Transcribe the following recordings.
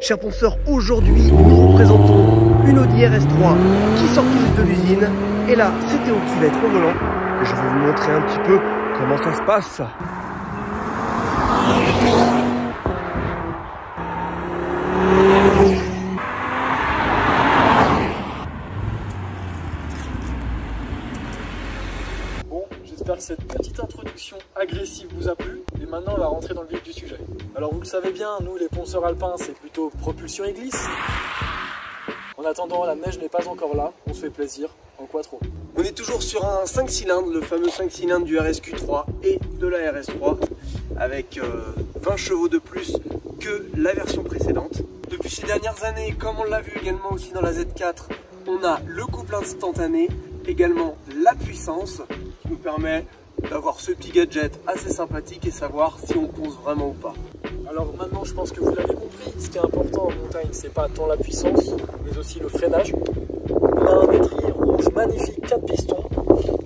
Chers ponceurs, aujourd'hui nous vous présentons une Audi RS3 qui sort tout juste de l'usine. Et là, c'est Théo qui va être au volant. Je vais vous montrer un petit peu comment ça se passe. J'espère que cette petite introduction agressive vous a plu et maintenant on va rentrer dans le vif du sujet. Alors vous le savez bien, nous les ponceurs alpins c'est plutôt propulsion et glisse. En attendant, la neige n'est pas encore là, on se fait plaisir en quattro. On est toujours sur un 5 cylindres, le fameux 5 cylindres du RSQ3 et de la RS3 avec 20 chevaux de plus que la version précédente. Depuis ces dernières années, comme on l'a vu également aussi dans la Z4, on a le couple instantané, également la puissance qui nous permet d'avoir ce petit gadget assez sympathique et savoir si on ponce vraiment ou pas. Alors maintenant je pense que vous l'avez compris, ce qui est important en montagne c'est pas tant la puissance mais aussi le freinage. On a un étrier rouge magnifique, 4 pistons,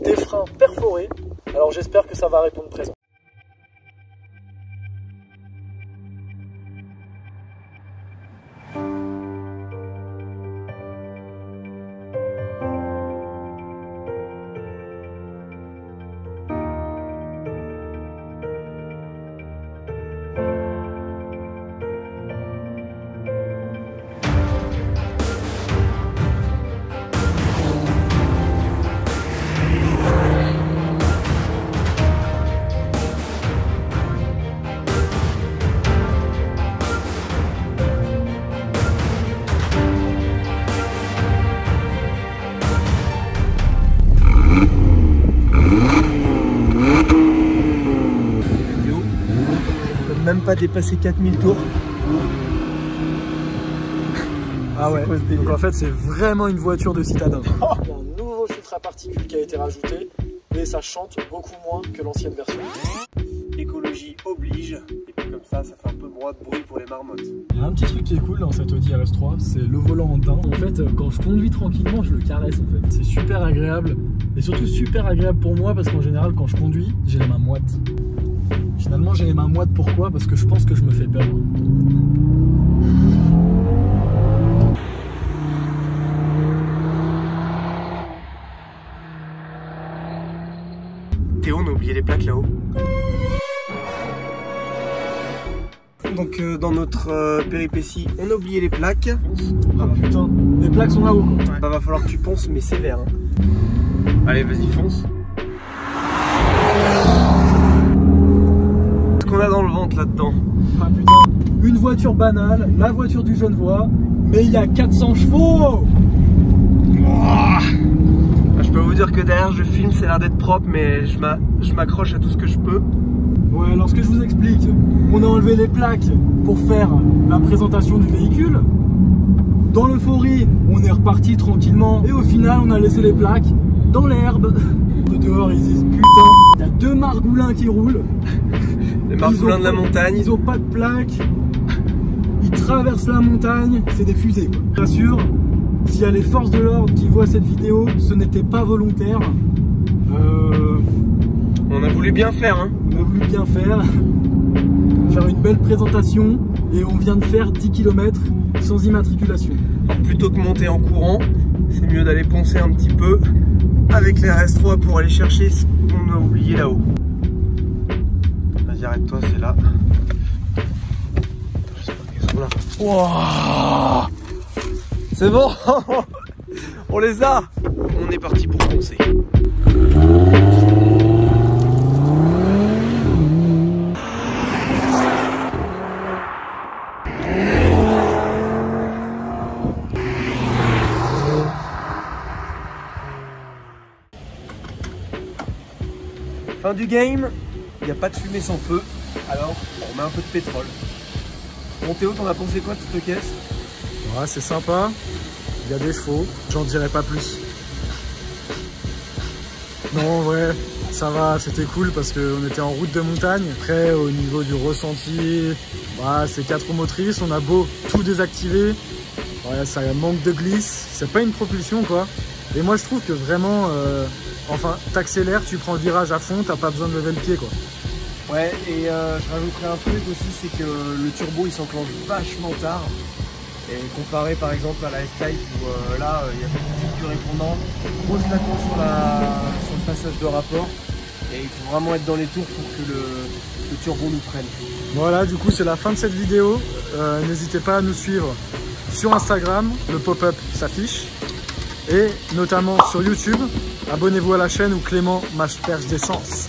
des freins perforés, alors j'espère que ça va répondre présent. Même pas dépasser 4000 tours. Ah ouais, donc en fait c'est vraiment une voiture de citadin. Il y a un nouveau filtre à particules qui a été rajouté et ça chante beaucoup moins que l'ancienne version. Écologie oblige, et puis comme ça fait un peu de bruit pour les marmottes. Il y a un petit truc qui est cool dans cette Audi RS3, c'est le volant en daim. En fait quand je conduis tranquillement je le caresse en fait. C'est super agréable et surtout super agréable pour moi parce qu'en général quand je conduis j'ai les mains moites. Finalement j'ai les mains moites, pourquoi? Parce que je pense que je me fais peur. Théo, on a oublié les plaques là-haut. Donc dans notre péripétie, on a oublié les plaques. Ah putain, les plaques sont là-haut quoi. Bah va falloir que tu ponces mais sévère. Hein. Allez vas-y fonce. Qu'on a dans le ventre là-dedans. Ah putain, une voiture banale, la voiture du Genevois, mais il y a 400 chevaux. Je peux vous dire que derrière je filme, c'est l'air d'être propre, mais je m'accroche à tout ce que je peux. Ouais, alors ce que je vous explique, on a enlevé les plaques pour faire la présentation du véhicule. Dans l'euphorie, on est reparti tranquillement et au final on a laissé les plaques dans l'herbe. Dehors ils disent putain, il y a 2 margoulins qui roulent. Les margoulins de la montagne. Ils ont pas de plaque. Ils traversent la montagne. C'est des fusées quoi. Bien sûr, s'il y a les forces de l'ordre qui voient cette vidéo, ce n'était pas volontaire. On a voulu bien faire hein. On a voulu bien faire. Faire une belle présentation. Et on vient de faire 10 km sans immatriculation. Alors, plutôt que monter en courant, c'est mieux d'aller poncer un petit peu avec les RS3 pour aller chercher ce qu'on a oublié là-haut. Vas-y arrête-toi, c'est là. J'espère qu'ils sont là. Wow, c'est bon. On les a. On est parti pour poncer. Fin du game, il n'y a pas de fumée sans feu, alors on met un peu de pétrole. Bon Théo, t'en as pensé quoi de cette caisse? Ouais, c'est sympa, il y a des chevaux, j'en dirai pas plus. Non, ouais, ça va, c'était cool parce qu'on était en route de montagne. Après, au niveau du ressenti, bah, c'est 4 roues motrices, on a beau tout désactiver, ouais, ça manque de glisse, c'est pas une propulsion quoi. Et moi je trouve que vraiment, enfin, t'accélères, tu prends le virage à fond, t'as pas besoin de lever le pied quoi. Ouais, et je rajouterais un truc aussi, c'est que le turbo il s'enclenche vachement tard. Et comparé par exemple à la S-Type où là il y a beaucoup du répondant, grosse latence sur le passage de rapport et il faut vraiment être dans les tours pour que le turbo nous prenne. Voilà, du coup c'est la fin de cette vidéo. N'hésitez pas à nous suivre sur Instagram, le pop-up s'affiche, et notamment sur YouTube. Abonnez-vous à la chaîne où Clément m'asperge d'essence.